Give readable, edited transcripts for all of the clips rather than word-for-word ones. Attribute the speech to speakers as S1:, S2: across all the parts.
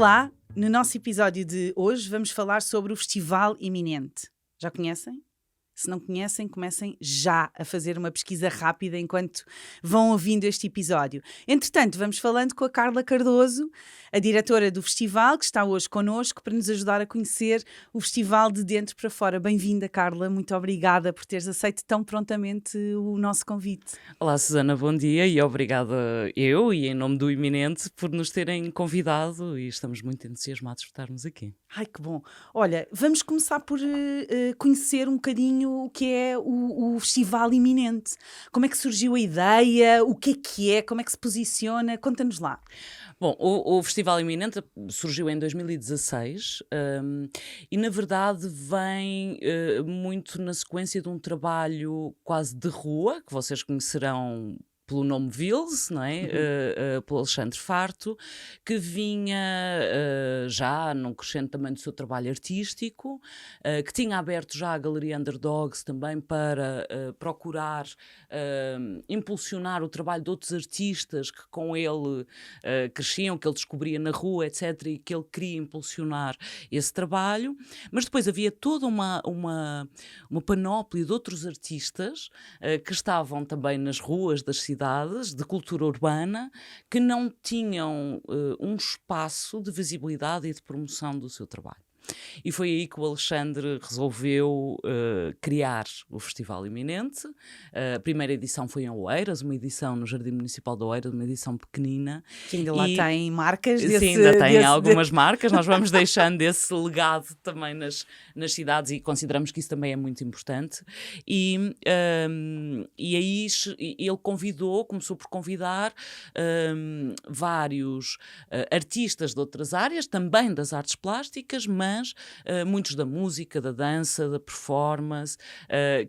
S1: Olá, no nosso episódio de hoje vamos falar sobre o Festival Iminente. Já conhecem? Se não conhecem, comecem já a fazer uma pesquisa rápida enquanto vão ouvindo este episódio. Entretanto, vamos falando com a Carla Cardoso, a diretora do festival, que está hoje connosco para nos ajudar a conhecer o festival de dentro para fora. Bem-vinda, Carla. Muito obrigada por teres aceito tão prontamente o nosso convite.
S2: Olá, Susana, bom dia e obrigada eu e em nome do Iminente por nos terem convidado e estamos muito entusiasmados por estarmos aqui.
S1: Ai, que bom. Olha, vamos começar por conhecer um bocadinho o que é o Festival Iminente. Como é que surgiu a ideia? O que é? Como é que se posiciona? Conta-nos lá.
S2: Bom, o Festival Iminente surgiu em 2016 e, na verdade, vem muito na sequência de um trabalho quase de rua, que vocês conhecerão pelo nome Vils, não é? Pelo Alexandre Farto, que vinha já num crescente também do seu trabalho artístico, que tinha aberto já a Galeria Underdogs também para procurar impulsionar o trabalho de outros artistas que com ele cresciam, que ele descobria na rua, etc., e que ele queria impulsionar esse trabalho. Mas depois havia toda uma panóplia de outros artistas que estavam também nas ruas das cidades, de cultura urbana, que não tinham um espaço de visibilidade e de promoção do seu trabalho. E foi aí que o Alexandre resolveu criar o Festival Iminente. A primeira edição foi em Oeiras, uma edição no Jardim Municipal de Oeiras, uma edição pequenina.
S1: Que ainda lá tem marcas desse...
S2: Sim, ainda tem algumas marcas. Nós vamos deixando esse legado também nas cidades e consideramos que isso também é muito importante. E aí ele começou por convidar vários artistas de outras áreas, também das artes plásticas, mas muitos da música, da dança, da performance,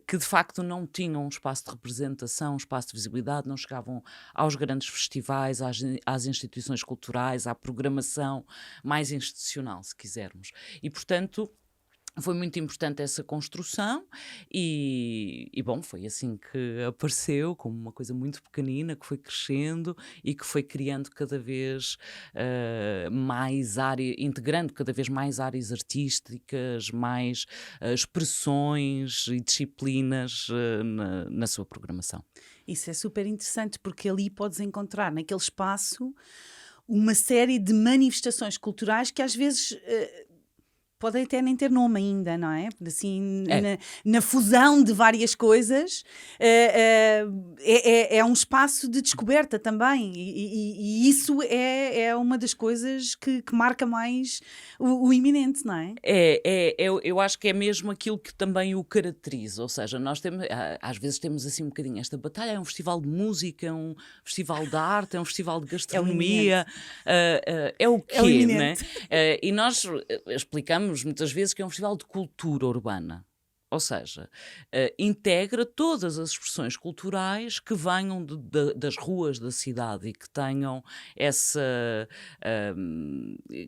S2: que de facto não tinham um espaço de representação, um espaço de visibilidade, não chegavam aos grandes festivais, às instituições culturais, à programação mais institucional, se quisermos. E, portanto, foi muito importante essa construção e bom, foi assim que apareceu, como uma coisa muito pequenina, que foi crescendo e que foi criando cada vez mais áreas, integrando cada vez mais áreas artísticas, mais expressões e disciplinas na sua programação.
S1: Isso é super interessante porque ali podes encontrar naquele espaço uma série de manifestações culturais que às vezes... podem até nem ter nome ainda, não é? Assim, na fusão de várias coisas, é um espaço de descoberta também, e isso é uma das coisas que marca mais o Iminente, não é?
S2: Eu acho que é mesmo aquilo que também o caracteriza, ou seja, nós temos, às vezes temos assim um bocadinho esta batalha, é um festival de música, é um festival de arte, é um festival de gastronomia, é o quê, não é? E nós explicamos muitas vezes que é um festival de cultura urbana. Ou seja, integra todas as expressões culturais que venham das ruas da cidade e que tenham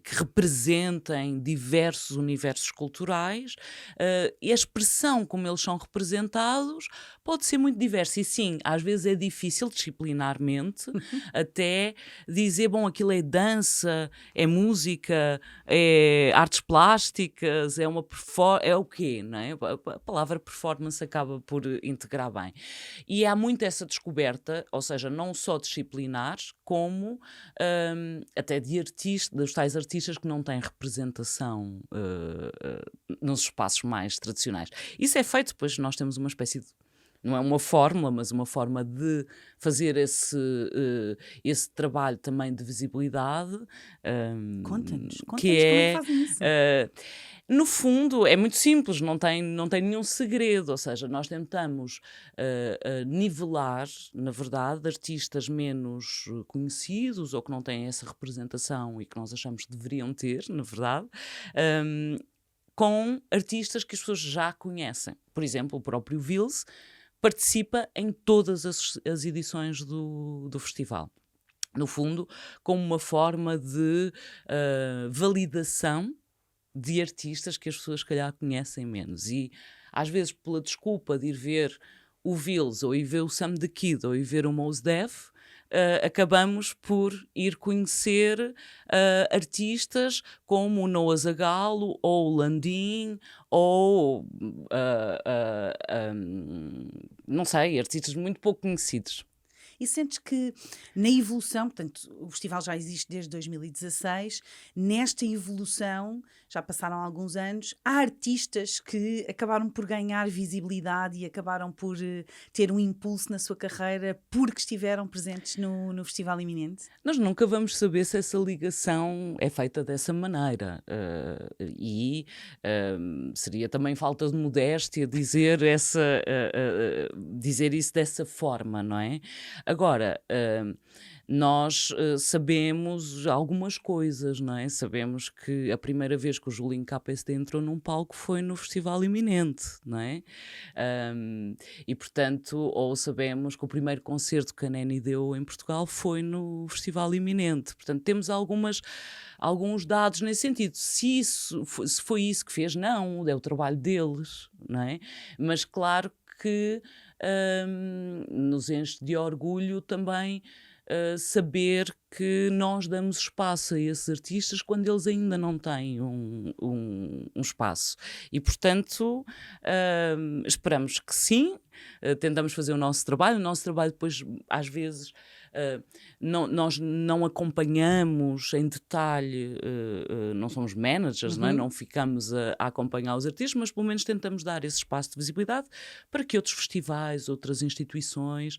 S2: que representem diversos universos culturais, e a expressão como eles são representados pode ser muito diversa. E sim, às vezes é difícil disciplinarmente até dizer, bom, aquilo é dança, é música, é artes plásticas, é o quê, não é? A palavra performance acaba por integrar bem. E há muito essa descoberta, ou seja, não só disciplinares, como até de artistas, dos tais artistas que não têm representação nos espaços mais tradicionais. Isso é feito, pois nós temos uma espécie de... Não é uma fórmula, mas uma forma de fazer esse trabalho também de visibilidade.
S1: Conta-nos
S2: que
S1: como é que fazem isso?
S2: No fundo, é muito simples, não tem nenhum segredo, ou seja, nós tentamos nivelar, na verdade, artistas menos conhecidos ou que não têm essa representação e que nós achamos que deveriam ter, na verdade, com artistas que as pessoas já conhecem. Por exemplo, o próprio Vils participa em todas as edições do festival. No fundo, como uma forma de validação de artistas que as pessoas, se calhar, conhecem menos. E, às vezes, pela desculpa de ir ver o Vils, ou ir ver o Sam the Kid, ou ir ver o Mos Def, acabamos por ir conhecer artistas como o Noah Zagalo, ou o Landim, ou não sei, artistas muito pouco conhecidos.
S1: E sentes que na evolução, portanto, o festival já existe desde 2016, nesta evolução, já passaram alguns anos, há artistas que acabaram por ganhar visibilidade e acabaram por ter um impulso na sua carreira porque estiveram presentes no Festival Iminente?
S2: Nós nunca vamos saber se essa ligação é feita dessa maneira. Seria também falta de modéstia dizer isso dessa forma, não é? Agora, nós sabemos algumas coisas, não é? Sabemos que a primeira vez que o Julinho KPSD entrou num palco foi no Festival Iminente, não é? E, portanto, ou sabemos que o primeiro concerto que a Neni deu em Portugal foi no Festival Iminente. Portanto, temos alguns dados nesse sentido. Se foi isso que fez, não, é o trabalho deles, não é? Mas claro que nos enche de orgulho também saber que nós damos espaço a esses artistas quando eles ainda não têm um espaço. E, portanto, esperamos que sim, tentamos fazer o nosso trabalho. O nosso trabalho depois, às vezes, nós não acompanhamos em detalhe, não somos managers, não é? Não ficamos a acompanhar os artistas, mas pelo menos tentamos dar esse espaço de visibilidade para que outros festivais, outras instituições,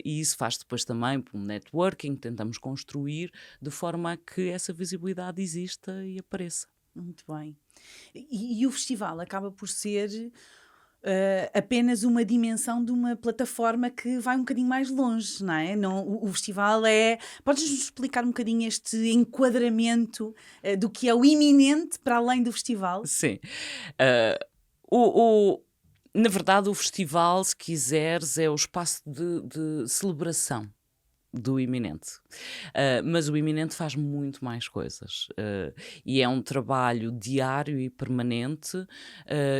S2: e isso faz depois também por um networking, tentamos construir de forma a que essa visibilidade exista e apareça.
S1: Muito bem. E o festival acaba por ser apenas uma dimensão de uma plataforma que vai um bocadinho mais longe, não é? O festival é... Podes-nos explicar um bocadinho este enquadramento do que é o iminente para além do festival?
S2: Sim. Na verdade, o festival, se quiseres, é o espaço de celebração do Iminente. Mas o Iminente faz muito mais coisas. E é um trabalho diário e permanente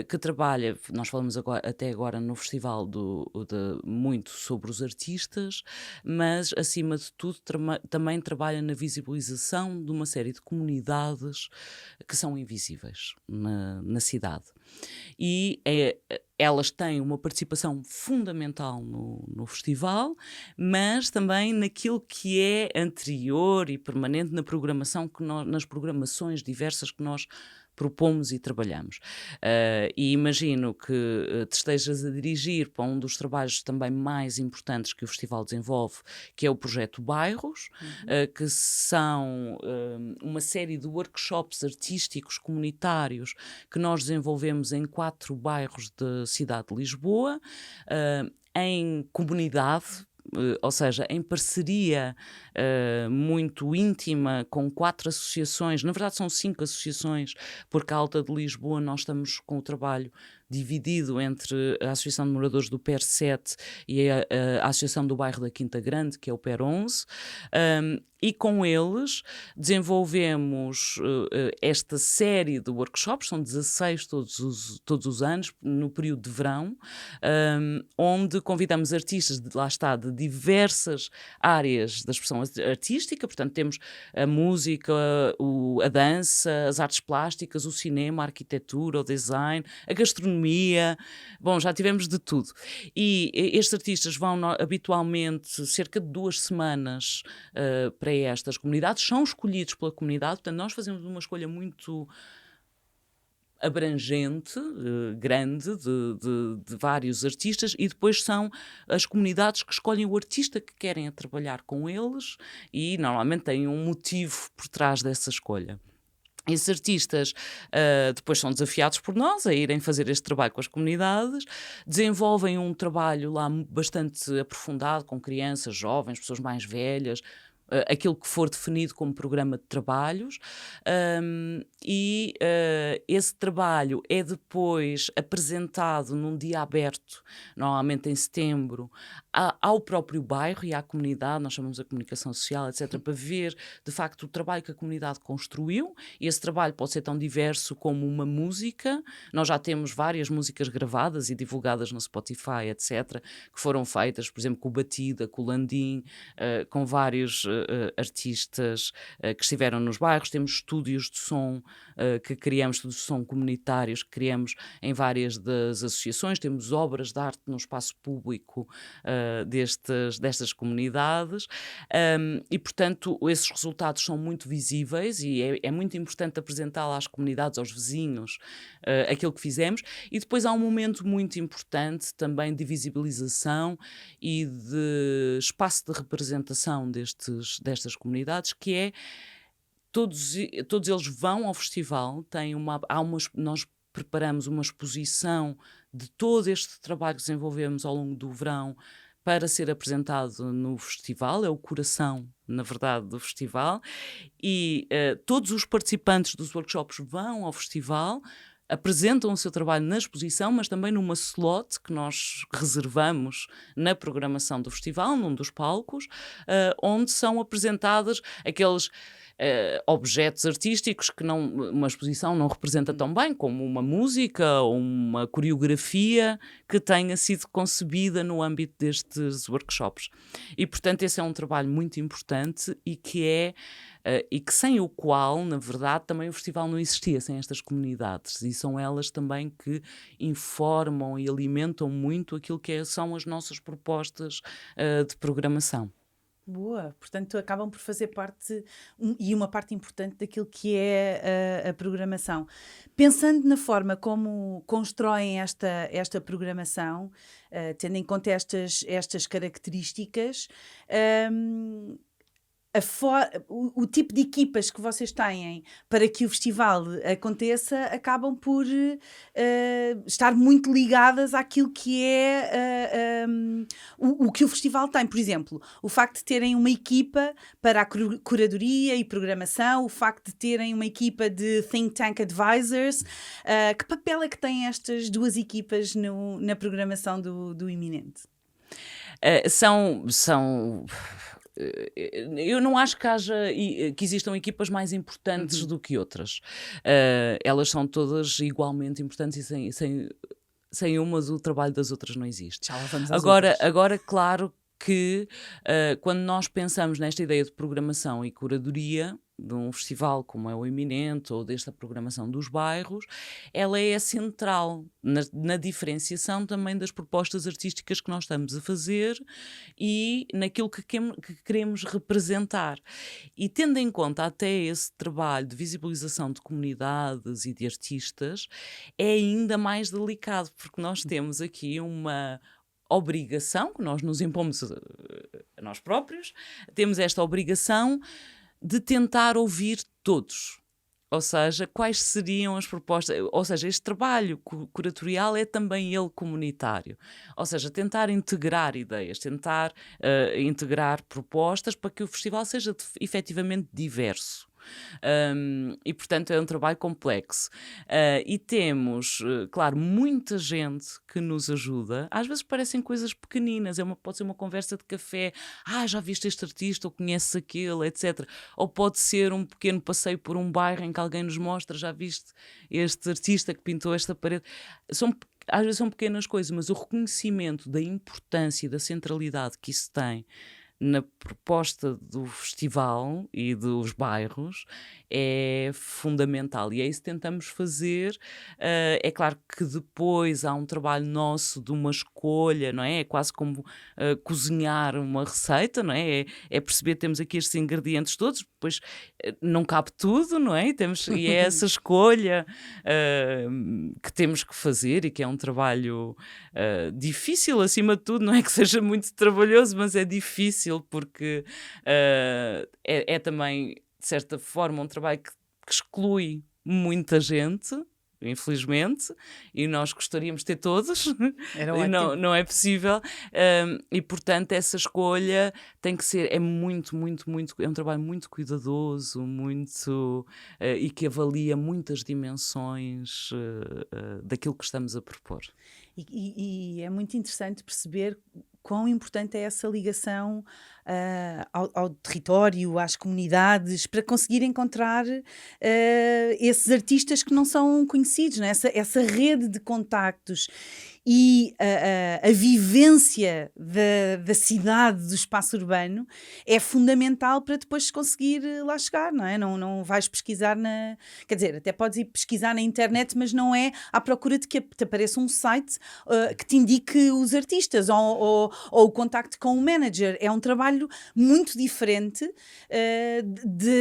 S2: que trabalha, nós falamos até agora no festival muito sobre os artistas, mas acima de tudo também trabalha na visibilização de uma série de comunidades que são invisíveis na cidade. E elas têm uma participação fundamental no festival, mas também naquilo que é anterior e permanente na programação nas programações diversas que nós propomos e trabalhamos. E imagino que te estejas a dirigir para um dos trabalhos também mais importantes que o festival desenvolve, que é o projeto Bairros, que são uma série de workshops artísticos comunitários que nós desenvolvemos em 4 bairros da cidade de Lisboa, em comunidade, ou seja, em parceria muito íntima com 4 associações, na verdade são 5 associações, porque a Alta de Lisboa nós estamos com o trabalho dividido entre a Associação de Moradores do PER 7 e a Associação do Bairro da Quinta Grande, que é o PER 11, e com eles desenvolvemos esta série de workshops, são 16 todos os anos, no período de verão, onde convidamos artistas, lá está, de diversas áreas da expressão artística. Portanto, temos a música, a dança, as artes plásticas, o cinema, a arquitetura, o design, a gastronomia. Bom, já tivemos de tudo. E estes artistas vão habitualmente cerca de 2 semanas para estas comunidades, são escolhidos pela comunidade. Portanto, nós fazemos uma escolha muito abrangente, grande, de vários artistas, e depois são as comunidades que escolhem o artista que querem trabalhar com eles, e normalmente têm um motivo por trás dessa escolha. Esses artistas depois são desafiados por nós a irem fazer este trabalho com as comunidades, desenvolvem um trabalho lá bastante aprofundado com crianças, jovens, pessoas mais velhas, aquilo que for definido como programa de trabalhos, esse trabalho é depois apresentado num dia aberto, normalmente em setembro, ao próprio bairro e à comunidade, nós chamamos a comunicação social, etc., para ver de facto o trabalho que a comunidade construiu. E esse trabalho pode ser tão diverso como uma música. Nós já temos várias músicas gravadas e divulgadas no Spotify, etc., que foram feitas, por exemplo, com o Batida, com o Landim, com vários artistas que estiveram nos bairros. Temos estúdios de som que criamos, estúdios de som comunitários que criamos em várias das associações. Temos obras de arte no espaço público destas comunidades, e portanto esses resultados são muito visíveis e é muito importante apresentá-la às comunidades, aos vizinhos, aquilo que fizemos. E depois há um momento muito importante também de visibilização e de espaço de representação destas comunidades, que é todos eles vão ao festival, nós preparamos uma exposição de todo este trabalho que desenvolvemos ao longo do verão para ser apresentado no festival, é o coração, na verdade, do festival, e todos os participantes dos workshops vão ao festival, apresentam o seu trabalho na exposição, mas também numa slot que nós reservamos na programação do festival, num dos palcos, onde são apresentadas aqueles objetos artísticos que uma exposição não representa tão bem, como uma música ou uma coreografia que tenha sido concebida no âmbito destes workshops. E, portanto, esse é um trabalho muito importante e que sem o qual, na verdade, também o festival não existia, sem estas comunidades. E são elas também que informam e alimentam muito aquilo que são as nossas propostas de programação.
S1: Boa, portanto acabam por fazer parte e uma parte importante daquilo que é a programação. Pensando na forma como constroem esta programação, tendo em conta estas características, o tipo de equipas que vocês têm para que o festival aconteça acabam por estar muito ligadas àquilo que é o que o festival tem. Por exemplo, o facto de terem uma equipa para a curadoria e programação, o facto de terem uma equipa de Think Tank Advisors. Que papel é que têm estas duas equipas na programação do Iminente?
S2: Eu não acho que existam equipas mais importantes do que outras. Elas são todas igualmente importantes e sem umas o trabalho das outras não existe.
S1: Já lá vamos às outras.
S2: Agora, claro que quando nós pensamos nesta ideia de programação e curadoria de um festival como é o Iminente ou desta programação dos bairros, ela é central na diferenciação também das propostas artísticas que nós estamos a fazer e naquilo que queremos representar. E tendo em conta até esse trabalho de visibilização de comunidades e de artistas, é ainda mais delicado, porque nós temos aqui uma obrigação que nós nos impomos a nós próprios, temos esta obrigação de tentar ouvir todos. Ou seja, quais seriam as propostas? Ou seja, este trabalho curatorial é também ele comunitário. Ou seja, tentar integrar ideias, tentar integrar propostas para que o festival seja efetivamente diverso. E portanto é um trabalho complexo e temos, claro, muita gente que nos ajuda. Às vezes parecem coisas pequeninas, pode ser uma conversa de café, já viste este artista ou conheces aquele, etc. Ou pode ser um pequeno passeio por um bairro em que alguém nos mostra, já viste este artista que pintou esta parede. Às vezes são pequenas coisas, mas o reconhecimento da importância e da centralidade que isso tem na proposta do festival e dos bairros é fundamental e é isso que tentamos fazer. É claro que depois há um trabalho nosso de uma escolha, não é? É quase como cozinhar uma receita, não é? É perceber que temos aqui estes ingredientes todos, depois não cabe tudo, não é? E é essa escolha que temos que fazer e que é um trabalho difícil acima de tudo, não é que seja muito trabalhoso, mas é difícil porque é também, de certa forma, um trabalho que exclui muita gente infelizmente, e nós gostaríamos de ter todos,
S1: Era
S2: e
S1: ótimo.
S2: não é possível, e portanto essa escolha tem que ser, é muito, muito, muito, é um trabalho muito cuidadoso, muito, e que avalia muitas dimensões daquilo que estamos a propor.
S1: E é muito interessante perceber quão importante é essa ligação ao território, às comunidades, para conseguir encontrar esses artistas que não são conhecidos, não é? Essa rede de contactos e a vivência da cidade, do espaço urbano, é fundamental para depois se conseguir lá chegar, não é? Não vais pesquisar Quer dizer, até podes ir pesquisar na internet, mas não é à procura de que te apareça um site que te indique os artistas ou o contacto com o manager. É um trabalho muito diferente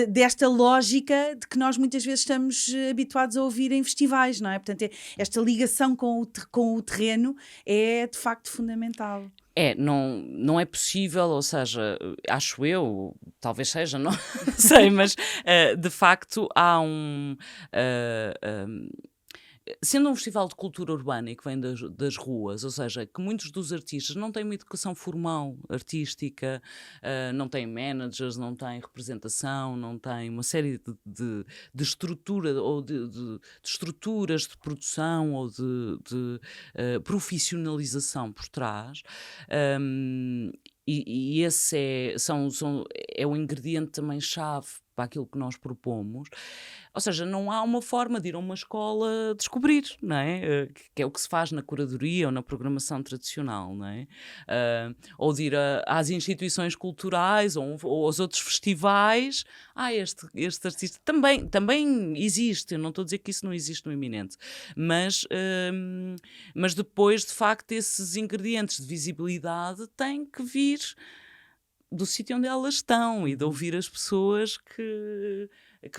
S1: desta lógica de que nós muitas vezes estamos habituados a ouvir em festivais, não é? Portanto, esta ligação com o terreno é de facto fundamental.
S2: Não é possível, ou seja, acho eu, talvez seja, não sei, mas de facto há sendo um festival de cultura urbana e que vem das ruas, ou seja, que muitos dos artistas não têm uma educação formal artística, não têm managers, não têm representação, não têm uma série de estrutura ou de estruturas de produção ou de profissionalização por trás. E esse é o ingrediente também chave para aquilo que nós propomos. Ou seja, não há uma forma de ir a uma escola descobrir, não é? Que é o que se faz na curadoria ou na programação tradicional, não é? Ou de ir às instituições culturais ou aos outros festivais. Este artista também existe, eu não estou a dizer que isso não existe no Eminente, mas depois, de facto, esses ingredientes de visibilidade têm que vir do sítio onde elas estão e de ouvir as pessoas que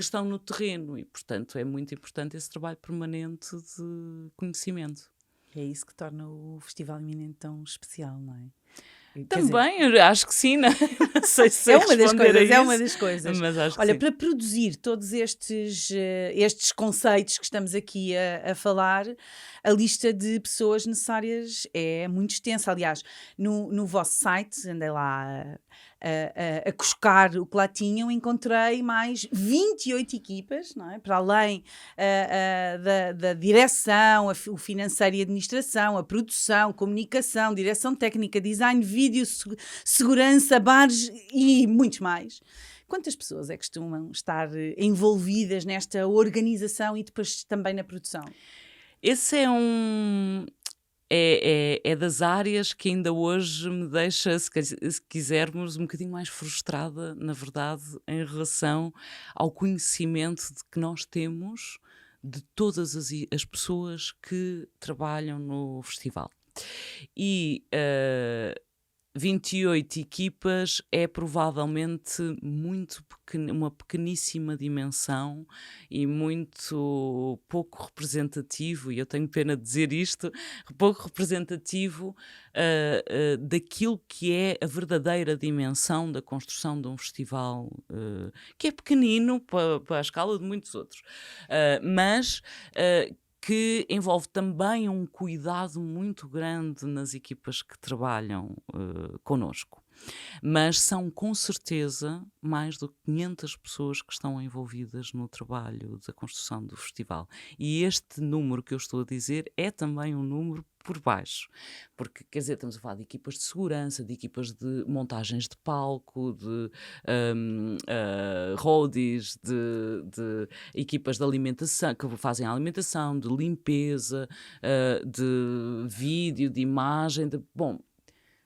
S2: estão no terreno e, portanto, é muito importante esse trabalho permanente de conhecimento.
S1: É isso que torna o Festival Eminente tão especial, não é?
S2: Também, eu acho que sim, não sei se
S1: é uma das coisas,
S2: é
S1: uma das coisas.
S2: Mas acho que
S1: olha,
S2: sim.
S1: Para produzir todos estes conceitos que estamos aqui a falar, a lista de pessoas necessárias é muito extensa. Aliás, no vosso site, andei lá a cuscar o que lá tinham, encontrei mais 28 equipas, não é? Para além da direção, o financeiro e administração, a produção, comunicação, direção técnica, design, vídeo, segurança, bares e muitos mais. Quantas pessoas é que costumam estar envolvidas nesta organização e depois também na produção?
S2: Esse é das áreas que ainda hoje me deixa, se quisermos, um bocadinho mais frustrada, na verdade, em relação ao conhecimento que nós temos de todas as pessoas que trabalham no festival. E 28 equipas é provavelmente uma pequeníssima dimensão e muito pouco representativo, e eu tenho pena de dizer isto, pouco representativo daquilo que é a verdadeira dimensão da construção de um festival, que é pequenino para a escala de muitos outros, mas que envolve também um cuidado muito grande nas equipas que trabalham connosco. Mas são, com certeza, mais de 500 pessoas que estão envolvidas no trabalho da construção do festival. E este número que eu estou a dizer é também um número por baixo. Porque, quer dizer, estamos a falar de equipas de segurança, de equipas de montagens de palco, de roadies, de equipas de alimentação, que fazem a alimentação, de limpeza, de vídeo, de imagem,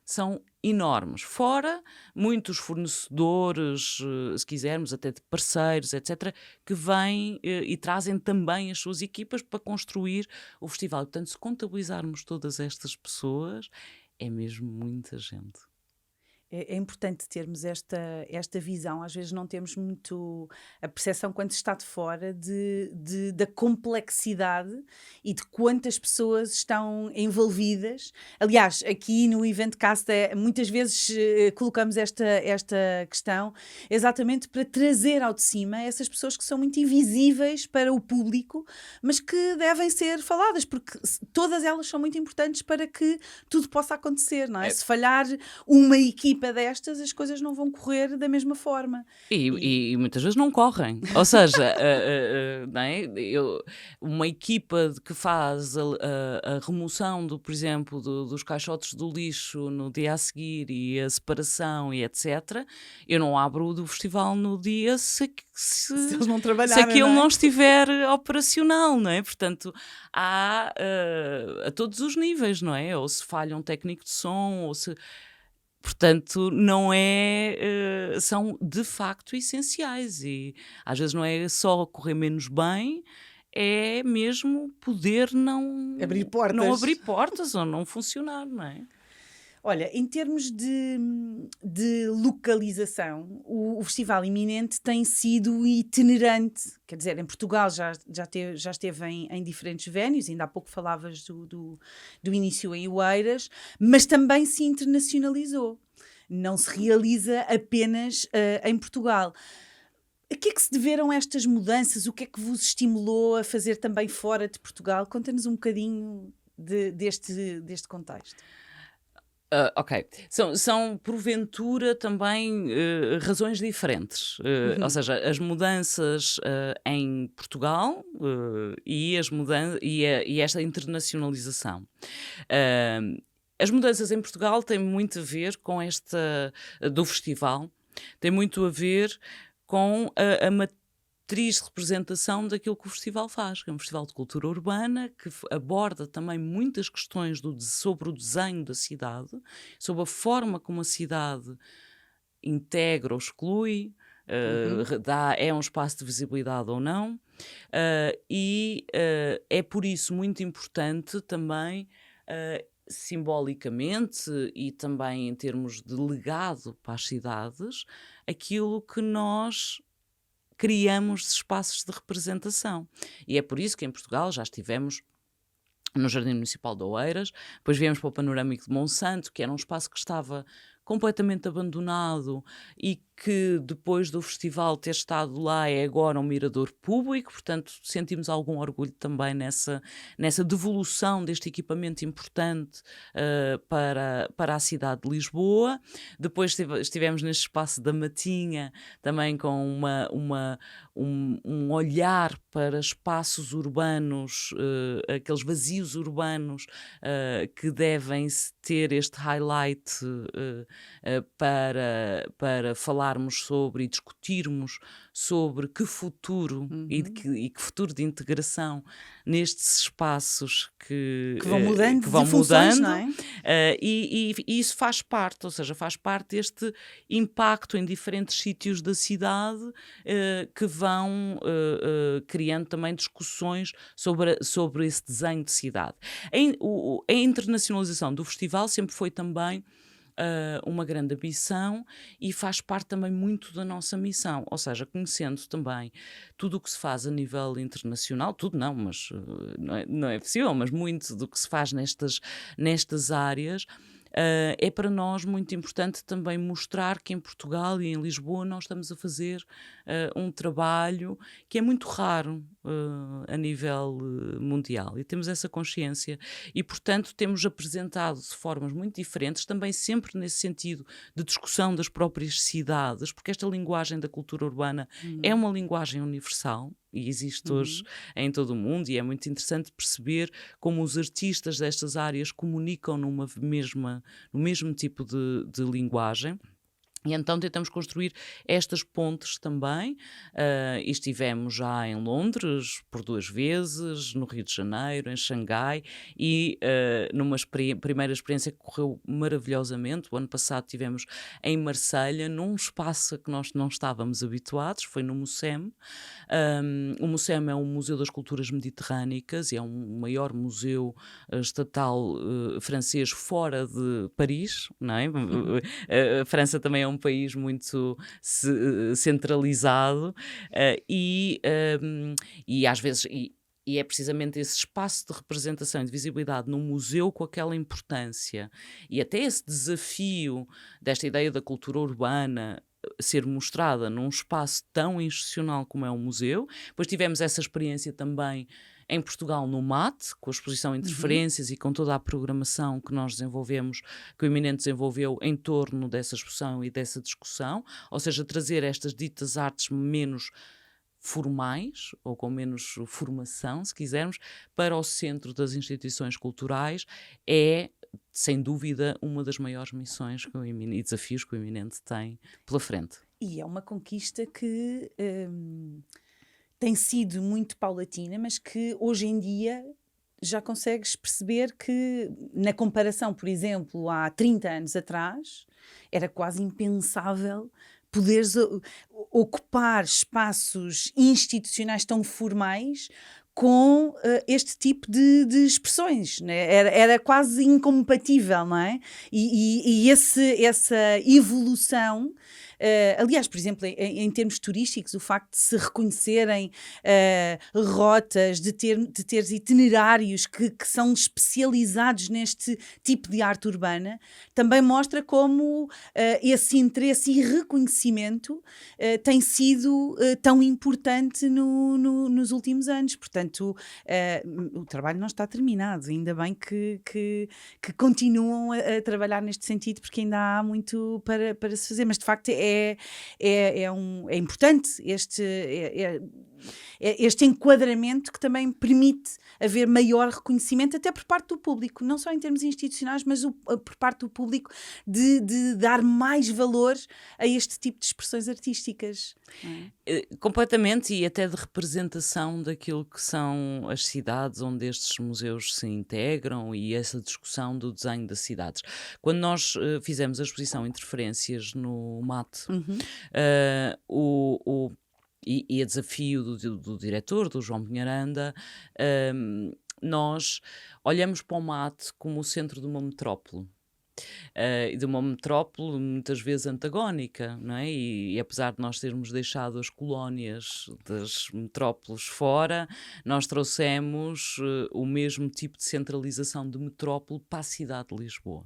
S2: são enormes. Fora muitos fornecedores, se quisermos, até de parceiros, etc., que vêm e trazem também as suas equipas para construir o festival. Portanto, se contabilizarmos todas estas pessoas, é mesmo muita gente.
S1: É importante termos esta visão. Às vezes não temos muito a percepção, quando se está de fora, da complexidade e de quantas pessoas estão envolvidas. Aliás, aqui no Eventcast muitas vezes colocamos esta questão exatamente para trazer ao de cima essas pessoas que são muito invisíveis para o público, mas que devem ser faladas, porque todas elas são muito importantes para que tudo possa acontecer, não é? Se falhar uma equipa destas, as coisas não vão correr da mesma forma.
S2: E muitas vezes não correm. Ou seja, não é? Uma equipa que faz a remoção, por exemplo, dos caixotes do lixo no dia a seguir e a separação e etc., eu não abro do festival no dia se
S1: eles não
S2: se
S1: trabalharem,
S2: aquilo
S1: não é?
S2: não estiver operacional, não é? Portanto, há a todos os níveis, não é? Ou se falha um técnico de som, ou se... Portanto, não é, são de facto essenciais e às vezes não é só correr menos bem, é mesmo poder não
S1: Abrir
S2: não
S1: portas.
S2: abrir portas ou não funcionar, não é?
S1: Olha, em termos de localização, o Festival Iminente tem sido itinerante. Quer dizer, em Portugal já esteve em diferentes venues, ainda há pouco falavas do início em Oeiras, mas também se internacionalizou. Não se realiza apenas em Portugal. A que é que se deveram estas mudanças? O que é que vos estimulou a fazer também fora de Portugal? Conta-nos um bocadinho deste contexto.
S2: Ok. São porventura também razões diferentes. Ou seja, as mudanças em Portugal e esta internacionalização. As mudanças em Portugal têm muito a ver com do festival, tem muito a ver com a matriz de representação daquilo que o festival faz, que é um festival de cultura urbana, que aborda também muitas questões sobre o desenho da cidade, sobre a forma como a cidade integra ou exclui, é um espaço de visibilidade ou não, e é por isso muito importante também, simbolicamente e também em termos de legado para as cidades, aquilo que nós criamos de espaços de representação. E é por isso que em Portugal já estivemos no Jardim Municipal de Oeiras, depois viemos para o Panorâmico de Monsanto, que era um espaço que estava completamente abandonado e que depois do festival ter estado lá é agora um mirador público, portanto sentimos algum orgulho também nessa devolução deste equipamento importante para a cidade de Lisboa. Depois estivemos neste espaço da Matinha, também com um olhar para espaços urbanos, aqueles vazios urbanos que devem ter este highlight para falarmos sobre e discutirmos sobre que futuro e que futuro de integração nestes espaços que
S1: vão mudando,
S2: que vão
S1: de funções,
S2: mudando,
S1: não é?
S2: e isso faz parte, ou seja, faz parte deste impacto em diferentes sítios da cidade que vão criando também discussões sobre esse desenho de cidade. A internacionalização do festival sempre foi também uma grande ambição e faz parte também muito da nossa missão, ou seja, conhecendo também tudo o que se faz a nível internacional, tudo não, mas não é possível, mas muito do que se faz nestas áreas. É para nós muito importante também mostrar que em Portugal e em Lisboa nós estamos a fazer um trabalho que é muito raro a nível mundial e temos essa consciência e, portanto, temos apresentado de formas muito diferentes, também sempre nesse sentido de discussão das próprias cidades, porque esta linguagem da cultura urbana é uma linguagem universal e existe hoje em todo o mundo, e é muito interessante perceber como os artistas destas áreas comunicam no mesmo tipo de linguagem. E então tentamos construir estas pontes também, e estivemos já em Londres por 2 vezes, no Rio de Janeiro, em Xangai e, numa primeira experiência que correu maravilhosamente. O ano passado estivemos em Marselha, num espaço a que nós não estávamos habituados, foi no MUSEM. O MUSEM é um museu das culturas mediterrânicas e é um maior museu estatal francês fora de Paris, não é? A França também é um país muito centralizado, e às vezes. E é precisamente esse espaço de representação e de visibilidade num museu com aquela importância e até esse desafio desta ideia da cultura urbana ser mostrada num espaço tão institucional como é um museu. Depois tivemos essa experiência também em Portugal no MAT, com a exposição Interferências e com toda a programação que nós desenvolvemos, que o Eminente desenvolveu em torno dessa exposição e dessa discussão, ou seja, trazer estas ditas artes menos formais, ou com menos formação, se quisermos, para o centro das instituições culturais, é, sem dúvida, uma das maiores missões e desafios que o Eminente tem pela frente.
S1: E é uma conquista que tem sido muito paulatina, mas que hoje em dia já consegues perceber que, na comparação, por exemplo, há 30 anos atrás, era quase impensável poderes ocupar espaços institucionais tão formais com este tipo de expressões, né? Era quase incompatível, não é? E essa evolução, aliás, por exemplo, em termos turísticos, o facto de se reconhecerem rotas, de teres itinerários que são especializados neste tipo de arte urbana, também mostra como esse interesse e reconhecimento tem sido tão importante nos últimos anos. Portanto, o trabalho não está terminado, ainda bem que continuam a trabalhar neste sentido, porque ainda há muito para se fazer, mas de facto é importante este enquadramento que também permite haver maior reconhecimento até por parte do público, não só em termos institucionais, mas por parte do público de dar mais valor a este tipo de expressões artísticas.
S2: Completamente, e até de representação daquilo que são as cidades onde estes museus se integram e essa discussão do desenho das cidades. Quando nós fizemos a exposição Interferências no MAT, e a desafio do diretor, do João Pinharanda, nós olhamos para o MAT como o centro de uma metrópole. E de uma metrópole muitas vezes antagónica, não é? E apesar de nós termos deixado as colónias das metrópoles fora, nós trouxemos o mesmo tipo de centralização de metrópole para a cidade de Lisboa.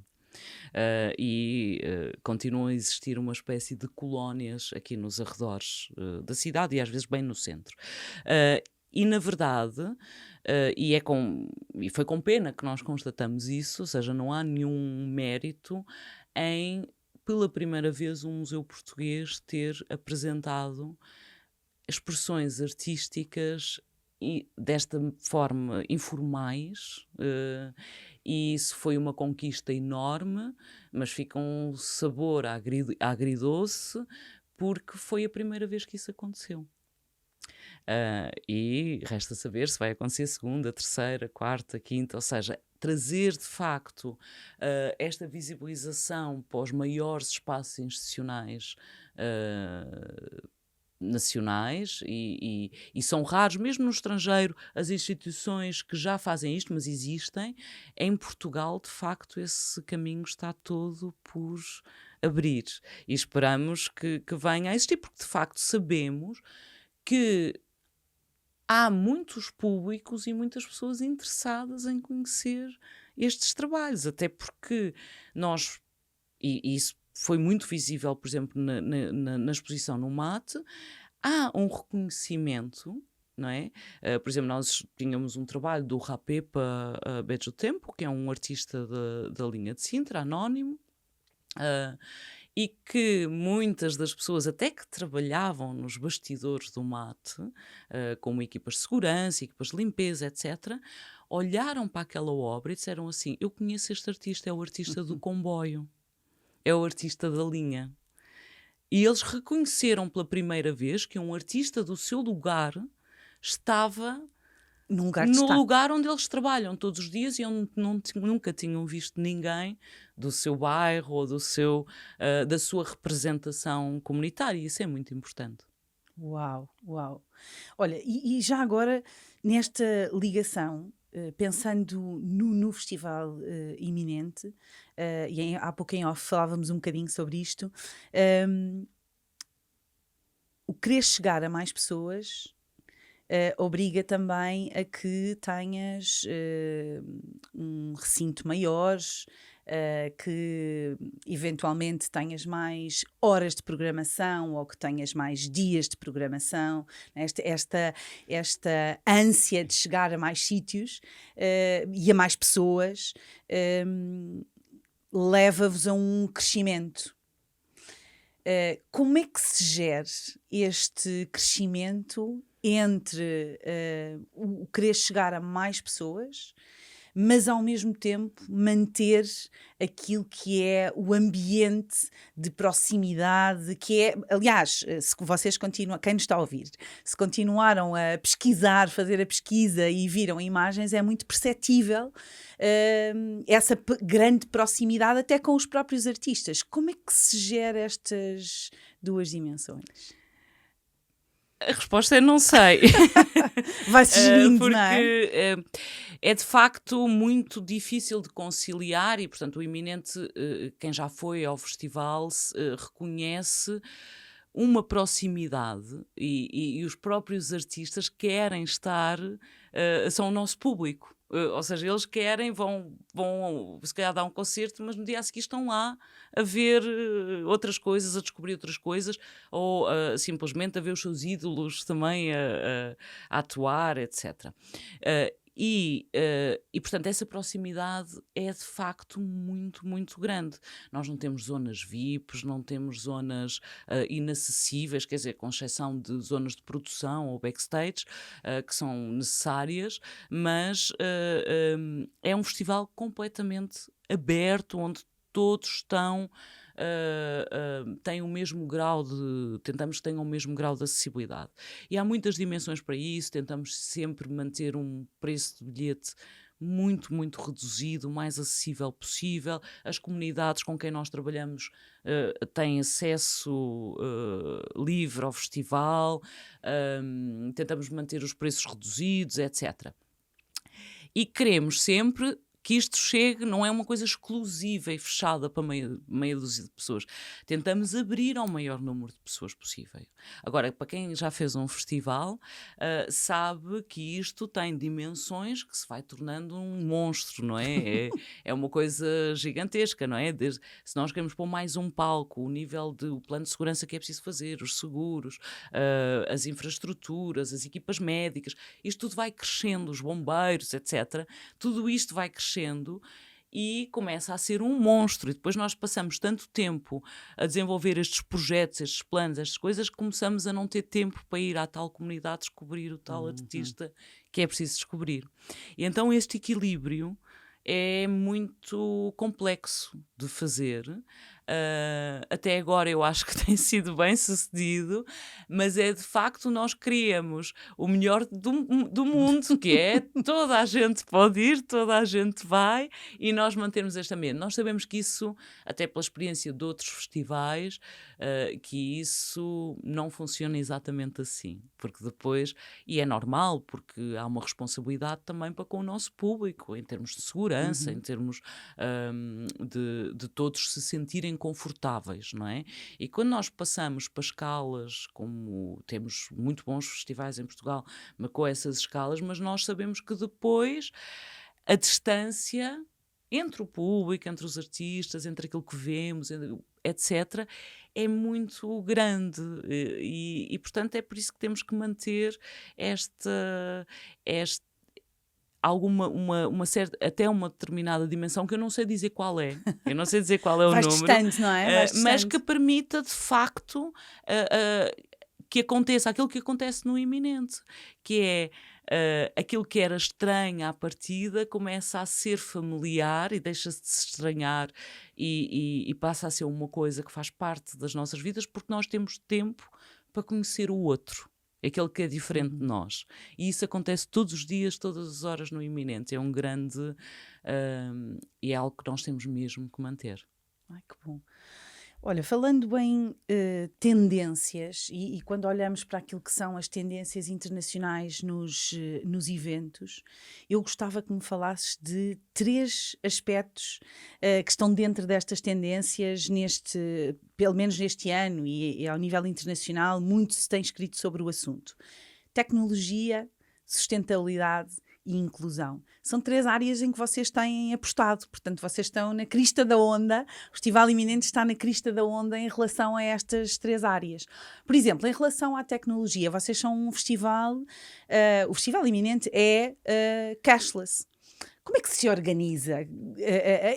S2: Continuam a existir uma espécie de colónias aqui nos arredores da cidade e às vezes bem no centro. E na verdade, e foi com pena que nós constatamos isso, ou seja, não há nenhum mérito em, pela primeira vez, um museu português ter apresentado expressões artísticas desta forma informais, e isso foi uma conquista enorme, mas fica um sabor agridoce, porque foi a primeira vez que isso aconteceu. E resta saber se vai acontecer segunda, terceira, quarta, quinta, ou seja, trazer de facto esta visibilização para os maiores espaços institucionais nacionais, e são raros, mesmo no estrangeiro, as instituições que já fazem isto, mas existem. Em Portugal, de facto, esse caminho está todo por abrir e esperamos que venha a existir, porque de facto sabemos que há muitos públicos e muitas pessoas interessadas em conhecer estes trabalhos, até porque nós, e isso foi muito visível, por exemplo, na exposição no MAT, há um reconhecimento, não é? Por exemplo, nós tínhamos um trabalho do Rapepa Bejo Tempo, que é um artista da linha de Sintra, anónimo, e que muitas das pessoas, até que trabalhavam nos bastidores do MAT, como equipas de segurança, equipas de limpeza, etc., olharam para aquela obra e disseram assim: eu conheço este artista, é o artista do comboio, é o artista da linha. E eles reconheceram pela primeira vez que um artista do seu lugar estava
S1: Num lugar de
S2: no
S1: destaque.
S2: lugar onde eles trabalham todos os dias e onde nunca tinham visto ninguém do seu bairro ou da sua representação comunitária. Isso é muito importante.
S1: Uau, uau. Olha, e já agora, nesta ligação, pensando no festival iminente, há pouco em off falávamos um bocadinho sobre isto, o querer chegar a mais pessoas obriga também a que tenhas um recinto maior, que eventualmente tenhas mais horas de programação ou que tenhas mais dias de programação. Esta ânsia de chegar a mais sítios e a mais pessoas leva-vos a um crescimento. Como é que se gera este crescimento entre o querer chegar a mais pessoas, mas ao mesmo tempo manter aquilo que é o ambiente de proximidade, que é, aliás, se vocês continuam, quem nos está a ouvir, se continuaram a pesquisar, fazer a pesquisa e viram imagens, é muito perceptível essa grande proximidade até com os próprios artistas. Como é que se gera estas duas dimensões?
S2: A resposta é não sei.
S1: Vai-se gerindo,
S2: porque
S1: não é?
S2: É de facto muito difícil de conciliar e, portanto, o Iminente, quem já foi ao festival, reconhece uma proximidade e os próprios artistas querem estar, são o nosso público. Ou seja, eles querem, vão se calhar dar um concerto, mas no dia a seguir estão lá a ver outras coisas, a descobrir outras coisas, ou simplesmente a ver os seus ídolos também a atuar, etc. E, portanto, essa proximidade é de facto muito, muito grande. Nós não temos zonas VIPs, não temos zonas inacessíveis, quer dizer, com exceção de zonas de produção ou backstage, que são necessárias, mas é um festival completamente aberto, onde todos estão... têm o mesmo grau tentamos que tenham o mesmo grau de acessibilidade. E há muitas dimensões para isso, tentamos sempre manter um preço de bilhete muito, muito reduzido, o mais acessível possível. As comunidades com quem nós trabalhamos têm acesso livre ao festival, tentamos manter os preços reduzidos, etc. E queremos sempre que isto chegue, não é uma coisa exclusiva e fechada para meia dúzia de pessoas. Tentamos abrir ao maior número de pessoas possível. Agora, para quem já fez um festival, sabe que isto tem dimensões que se vai tornando um monstro, não é? É uma coisa gigantesca, não é? Se nós queremos pôr mais um palco, o plano de segurança que é preciso fazer, os seguros, as infraestruturas, as equipas médicas, isto tudo vai crescendo, os bombeiros, etc. Tudo isto vai crescendo e começa a ser um monstro. E depois nós passamos tanto tempo a desenvolver estes projetos, estes planos, estas coisas, que começamos a não ter tempo para ir à tal comunidade descobrir o tal artista que é preciso descobrir. E então este equilíbrio é muito complexo de fazer. Até agora eu acho que tem sido bem sucedido, mas é de facto nós queremos o melhor do mundo, que é toda a gente pode ir, toda a gente vai, e nós mantermos este ambiente. Nós sabemos que isso, até pela experiência de outros festivais, que isso não funciona exatamente assim, porque depois, e é normal, porque há uma responsabilidade também para com o nosso público, em termos de segurança, em termos de todos se sentirem confortáveis, não é? E quando nós passamos para escalas, como temos muito bons festivais em Portugal, mas com essas escalas, mas nós sabemos que depois a distância entre o público, entre os artistas, entre aquilo que vemos, etc., é muito grande e portanto é por isso que temos que manter uma certa, até uma determinada dimensão que eu não sei dizer qual é. Eu não sei dizer qual é o
S1: Vais
S2: número.
S1: distante, não é?
S2: Mas que permita, de facto, que aconteça aquilo que acontece no Iminente, que é aquilo que era estranho à partida começa a ser familiar e deixa-se de se estranhar e passa a ser uma coisa que faz parte das nossas vidas, porque nós temos tempo para conhecer o outro, aquele que é diferente de nós. E isso acontece todos os dias, todas as horas no iminente. É um grande... e é algo que nós temos mesmo que manter.
S1: Ai, que bom. Olha, falando em tendências e quando olhamos para aquilo que são as tendências internacionais nos eventos, eu gostava que me falasses de 3 aspectos que estão dentro destas tendências, pelo menos neste ano e ao nível internacional, muito se tem escrito sobre o assunto. Tecnologia, sustentabilidade e inclusão. São 3 áreas em que vocês têm apostado, portanto vocês estão na crista da onda, o Festival Iminente está na crista da onda em relação a estas 3 áreas. Por exemplo, em relação à tecnologia, vocês são um festival, o Festival Iminente é cashless. Como é que se organiza?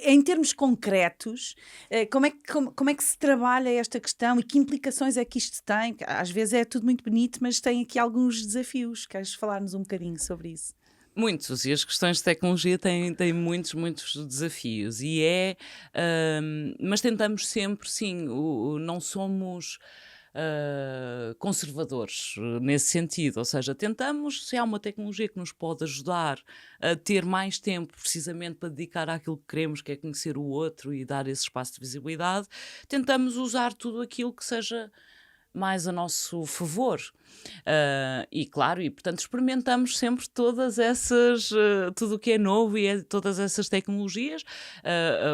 S1: Em termos concretos, como é que se trabalha esta questão e que implicações é que isto tem? Às vezes é tudo muito bonito, mas tem aqui alguns desafios. Queres falar-nos um bocadinho sobre isso?
S2: Muitos, e as questões de tecnologia têm muitos, muitos desafios, mas tentamos sempre, sim, não somos conservadores nesse sentido, ou seja, tentamos, se há uma tecnologia que nos pode ajudar a ter mais tempo precisamente para dedicar àquilo que queremos, que é conhecer o outro e dar esse espaço de visibilidade, tentamos usar tudo aquilo que seja mais a nosso favor. E claro, e portanto experimentamos sempre todas essas, tudo o que é novo e todas essas tecnologias.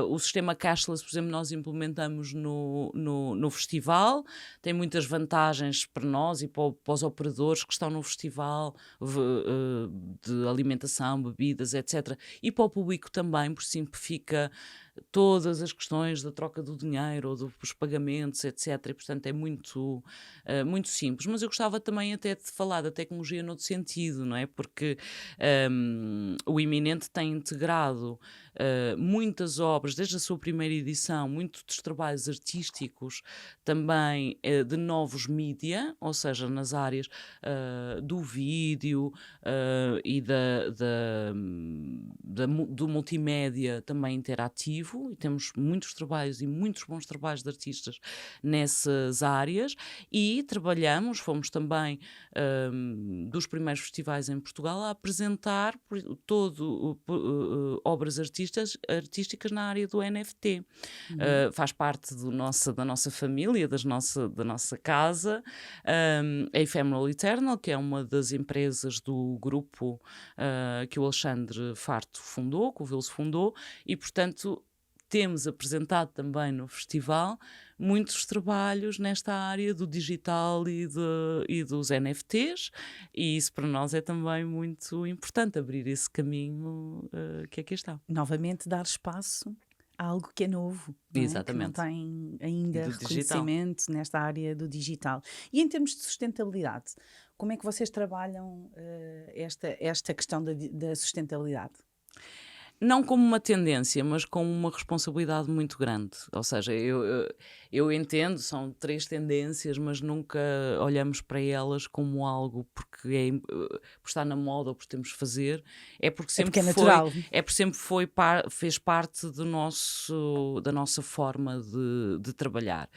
S2: O sistema cashless, por exemplo, nós implementamos no festival, tem muitas vantagens para nós e para os operadores que estão no festival, de alimentação, bebidas, etc. E para o público também, porque simplifica todas as questões da troca do dinheiro ou dos pagamentos, etc. E, portanto, é muito simples. Mas eu gostava também até de falar da tecnologia noutro sentido, não é? Porque o Iminente tem integrado muitas obras, desde a sua primeira edição, muitos dos trabalhos artísticos também de novos mídia, ou seja, nas áreas do vídeo e do multimédia também interativo, e temos muitos trabalhos e muitos bons trabalhos de artistas nessas áreas, e fomos também dos primeiros festivais em Portugal a apresentar obras artísticas na área do NFT. Faz parte da nossa família, da nossa casa, a Ephemeral Eternal, que é uma das empresas do grupo que o Alexandre Farto fundou, que o Vils fundou, e portanto temos apresentado também no festival muitos trabalhos nesta área do digital e dos NFTs, e isso para nós é também muito importante, abrir esse caminho que aqui está.
S1: Novamente dar espaço a algo que é novo, não é?
S2: Exatamente.
S1: Que não tem ainda reconhecimento nesta área do digital. E em termos de sustentabilidade, como é que vocês trabalham esta questão da sustentabilidade?
S2: Não como uma tendência, mas como uma responsabilidade muito grande. Ou seja, eu entendo, são 3 tendências, mas nunca olhamos para elas como algo porque por estar na moda ou por temos de fazer. É porque sempre
S1: é natural.
S2: Fez parte da nossa forma de trabalhar.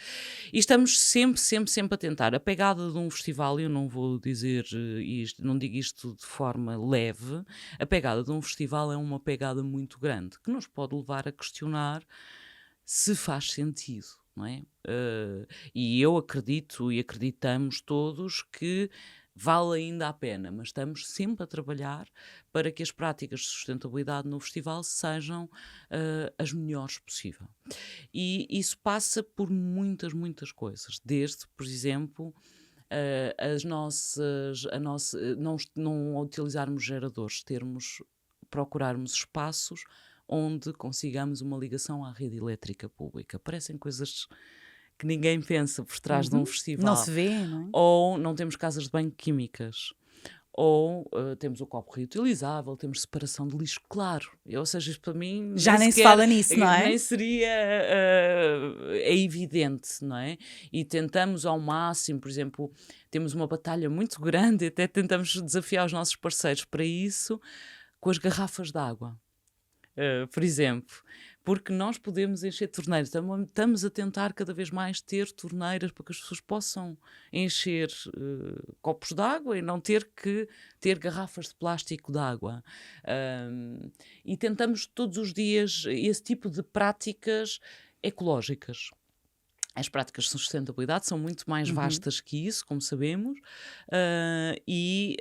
S2: E estamos sempre a tentar. A pegada de um festival, eu não vou dizer isto, não digo isto de forma leve, a pegada de um festival é uma pegada muito grande, que nos pode levar a questionar se faz sentido, não é? E eu acredito e acreditamos todos que vale ainda a pena, mas estamos sempre a trabalhar para que as práticas de sustentabilidade no festival sejam as melhores possível. E isso passa por muitas coisas, desde, por exemplo, não utilizarmos geradores, procurarmos espaços onde consigamos uma ligação à rede elétrica pública. Parecem coisas que ninguém pensa por trás de um festival.
S1: Não se vê, não é?
S2: Ou não temos casas de banho químicas. Ou temos o copo reutilizável, temos separação de lixo, claro. Ou seja, isto para mim
S1: Já nem se fala nisso, não é?
S2: nem seria é evidente, não é? E tentamos ao máximo, por exemplo, temos uma batalha muito grande, até tentamos desafiar os nossos parceiros para isso, com as garrafas de água. Por exemplo, porque nós podemos encher torneiras, estamos a tentar cada vez mais ter torneiras para que as pessoas possam encher copos de água e não ter que ter garrafas de plástico de água. E tentamos todos os dias esse tipo de práticas ecológicas. As práticas de sustentabilidade são muito mais vastas que isso, como sabemos, e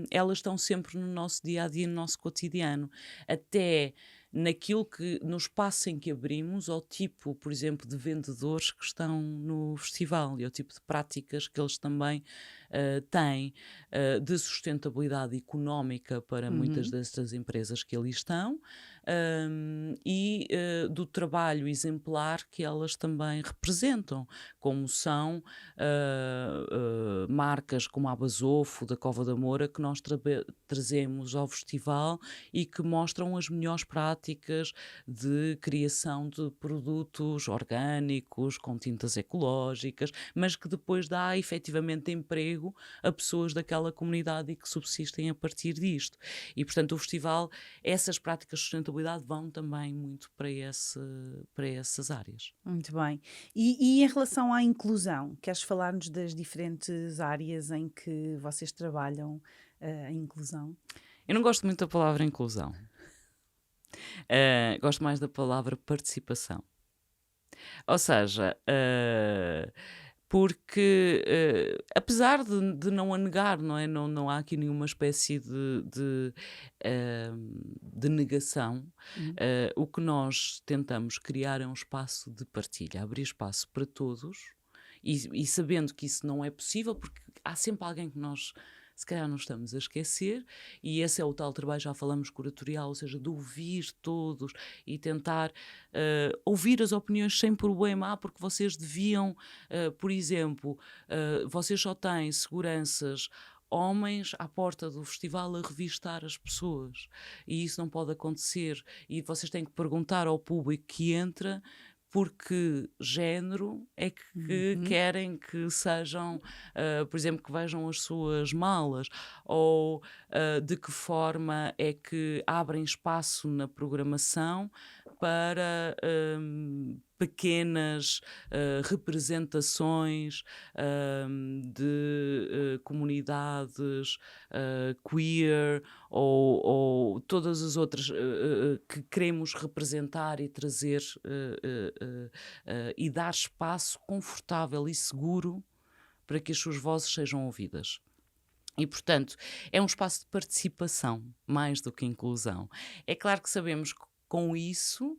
S2: elas estão sempre no nosso dia-a-dia, no nosso cotidiano. Até naquilo que, no espaço em que abrimos, ao tipo, por exemplo, de vendedores que estão no festival e ao tipo de práticas que eles também têm de sustentabilidade económica para muitas destas empresas que ali estão, e do trabalho exemplar que elas também representam, como são marcas como a Basofo, da Cova da Moura, que nós trazemos ao festival e que mostram as melhores práticas de criação de produtos orgânicos, com tintas ecológicas, mas que depois dá efetivamente emprego a pessoas daquela comunidade e que subsistem a partir disto. E, portanto, o festival, essas práticas de sustentabilidade vão também muito para essas áreas.
S1: Muito bem. E em relação à inclusão, queres falar-nos das diferentes áreas em que vocês trabalham a inclusão?
S2: Eu não gosto muito da palavra inclusão. Gosto mais da palavra participação. Ou seja, porque apesar de não a negar, não é? Não há aqui nenhuma espécie de negação. O que nós tentamos criar é um espaço de partilha, abrir espaço para todos e sabendo que isso não é possível, porque há sempre alguém que nós se calhar não estamos a esquecer, e esse é o tal trabalho, já falamos, curatorial, ou seja, de ouvir todos e tentar ouvir as opiniões sem problema, porque vocês deviam, por exemplo, vocês só têm seguranças homens à porta do festival a revistar as pessoas, e isso não pode acontecer, e vocês têm que perguntar ao público que entra porque género é que querem que sejam, por exemplo, que vejam as suas malas, ou de que forma é que abrem espaço na programação para pequenas representações de comunidades queer ou todas as outras que queremos representar e trazer e dar espaço confortável e seguro para que as suas vozes sejam ouvidas. E, portanto, é um espaço de participação, mais do que inclusão. É claro que sabemos que com isso,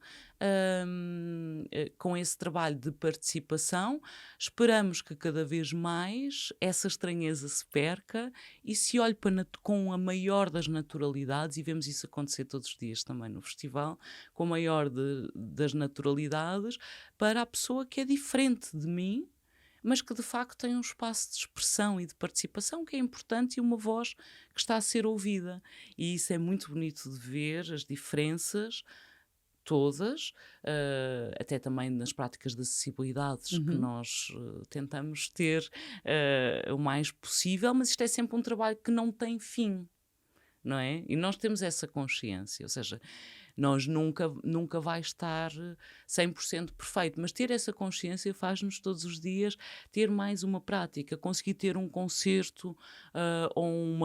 S2: com esse trabalho de participação, esperamos que cada vez mais essa estranheza se perca e se olhe com a maior das naturalidades, e vemos isso acontecer todos os dias também no festival, com a maior das naturalidades, para a pessoa que é diferente de mim, mas que de facto tem um espaço de expressão e de participação que é importante e uma voz que está a ser ouvida. E isso é muito bonito de ver, as diferenças todas, até também nas práticas de acessibilidades que nós tentamos ter o mais possível, mas isto é sempre um trabalho que não tem fim, não é? E nós temos essa consciência, ou seja, nós nunca vai estar 100% perfeito, mas ter essa consciência faz-nos todos os dias ter mais uma prática, conseguir ter um concerto ou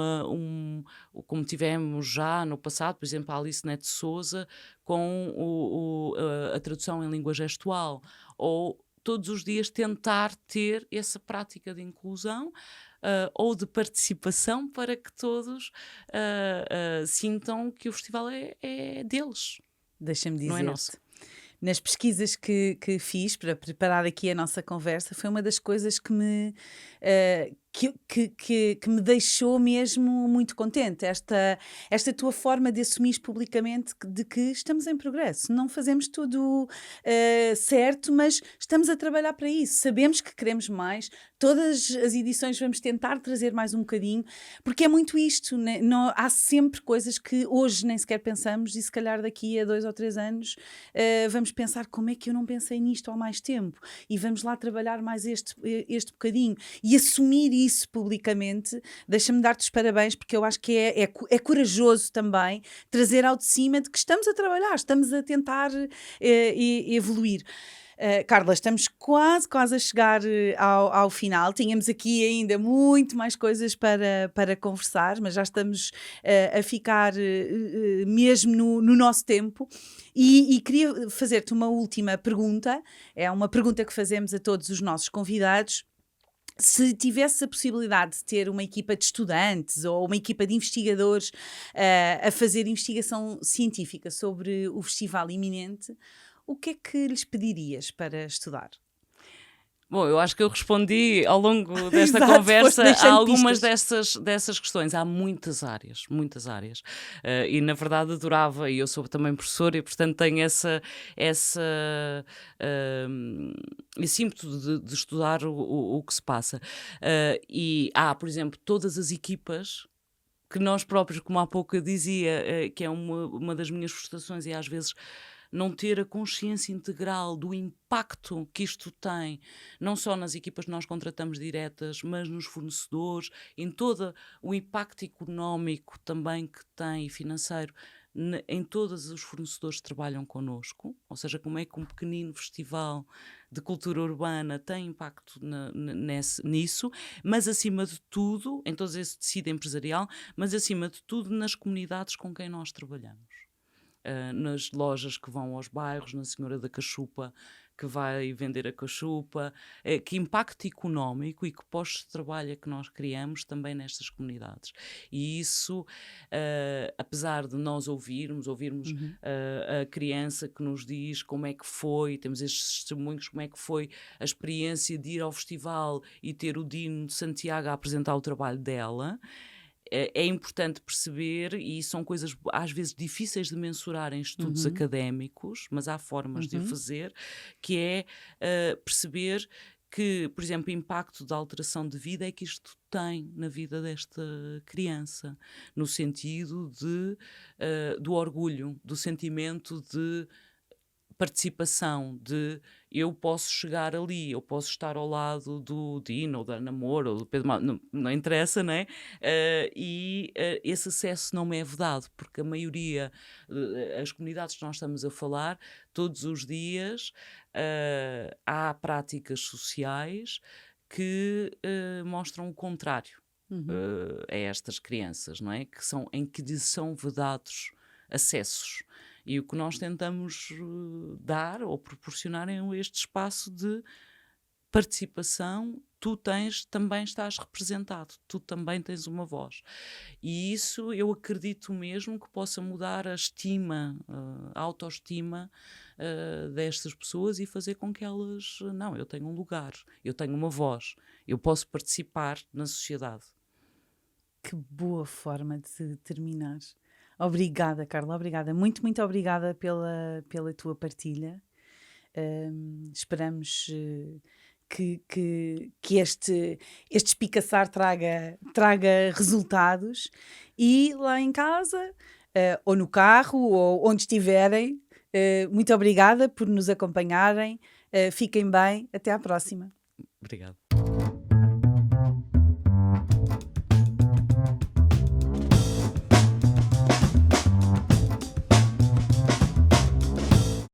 S2: como tivemos já no passado, por exemplo, a Alice Neto Souza com a tradução em língua gestual, ou todos os dias tentar ter essa prática de inclusão ou de participação para que todos sintam que o festival é deles.
S1: Deixa-me dizer,
S2: não é nosso.
S1: Nas pesquisas que fiz para preparar aqui a nossa conversa, foi uma das coisas que que me deixou mesmo muito contente. Esta tua forma de assumir publicamente de que estamos em progresso. Não fazemos tudo certo, mas estamos a trabalhar para isso. Sabemos que queremos mais. Todas as edições vamos tentar trazer mais um bocadinho, porque é muito isto, né? Não, há sempre coisas que hoje nem sequer pensamos e se calhar daqui a 2 ou 3 anos vamos pensar como é que eu não pensei nisto há mais tempo e vamos lá trabalhar mais este bocadinho e assumir isso publicamente. Deixa-me dar-te os parabéns, porque eu acho que é corajoso também trazer ao de cima de que estamos a trabalhar, estamos a tentar evoluir. Carla, estamos quase a chegar ao final. Tínhamos aqui ainda muito mais coisas para conversar, mas já estamos a ficar mesmo no nosso tempo. E queria fazer-te uma última pergunta. É uma pergunta que fazemos a todos os nossos convidados. Se tivesse a possibilidade de ter uma equipa de estudantes ou uma equipa de investigadores a fazer investigação científica sobre o Festival Iminente, o que é que lhes pedirias para estudar?
S2: Bom, eu acho que eu respondi ao longo desta
S1: Exato,
S2: conversa
S1: foste
S2: a algumas
S1: pistas.
S2: dessas questões. Há muitas áreas, muitas áreas. E na verdade adorava, e eu sou também professora e portanto tenho esse ímpeto de estudar o que se passa. E há, por exemplo, todas as equipas que nós próprios, como há pouco eu dizia, que é uma das minhas frustrações e às vezes não ter a consciência integral do impacto que isto tem, não só nas equipas que nós contratamos diretas, mas nos fornecedores, em todo o impacto económico também que tem e financeiro em todos os fornecedores que trabalham connosco, ou seja, como é que um pequenino festival de cultura urbana tem impacto nisso, mas acima de tudo, em todo esse tecido empresarial, mas acima de tudo nas comunidades com quem nós trabalhamos. Nas lojas que vão aos bairros, na Senhora da Cachupa que vai vender a cachupa, que impacto económico e que postos de trabalho é que nós criamos também nestas comunidades. E isso, apesar de nós ouvirmos a criança que nos diz como é que foi, temos estes testemunhos, como é que foi a experiência de ir ao festival e ter o Dino de Santiago a apresentar o trabalho dela. É importante perceber, e são coisas às vezes difíceis de mensurar em estudos académicos, mas há formas de o fazer, que é perceber que, por exemplo, o impacto da alteração de vida é que isto tem na vida desta criança, no sentido do orgulho, do sentimento de participação, de eu posso chegar ali, eu posso estar ao lado do Dino, ou da Ana Moura, ou do Pedro Mauro, não interessa, não é? Esse acesso não me é vedado, porque a maioria, as comunidades que nós estamos a falar, todos os dias há práticas sociais que mostram o contrário a estas crianças, não é? Em que lhes são vedados acessos. E o que nós tentamos dar ou proporcionar é este espaço de participação. Tu também estás representado, tu também tens uma voz. E isso eu acredito mesmo que possa mudar a estima, a autoestima destas pessoas e fazer com que elas, não, eu tenho um lugar, eu tenho uma voz, eu posso participar na sociedade.
S1: Que boa forma de terminar. Obrigada, Carla, obrigada. Muito, muito obrigada pela tua partilha. Esperamos que este espicaçar traga resultados. E lá em casa, ou no carro, ou onde estiverem, muito obrigada por nos acompanharem. Fiquem bem. Até à próxima.
S2: Obrigado.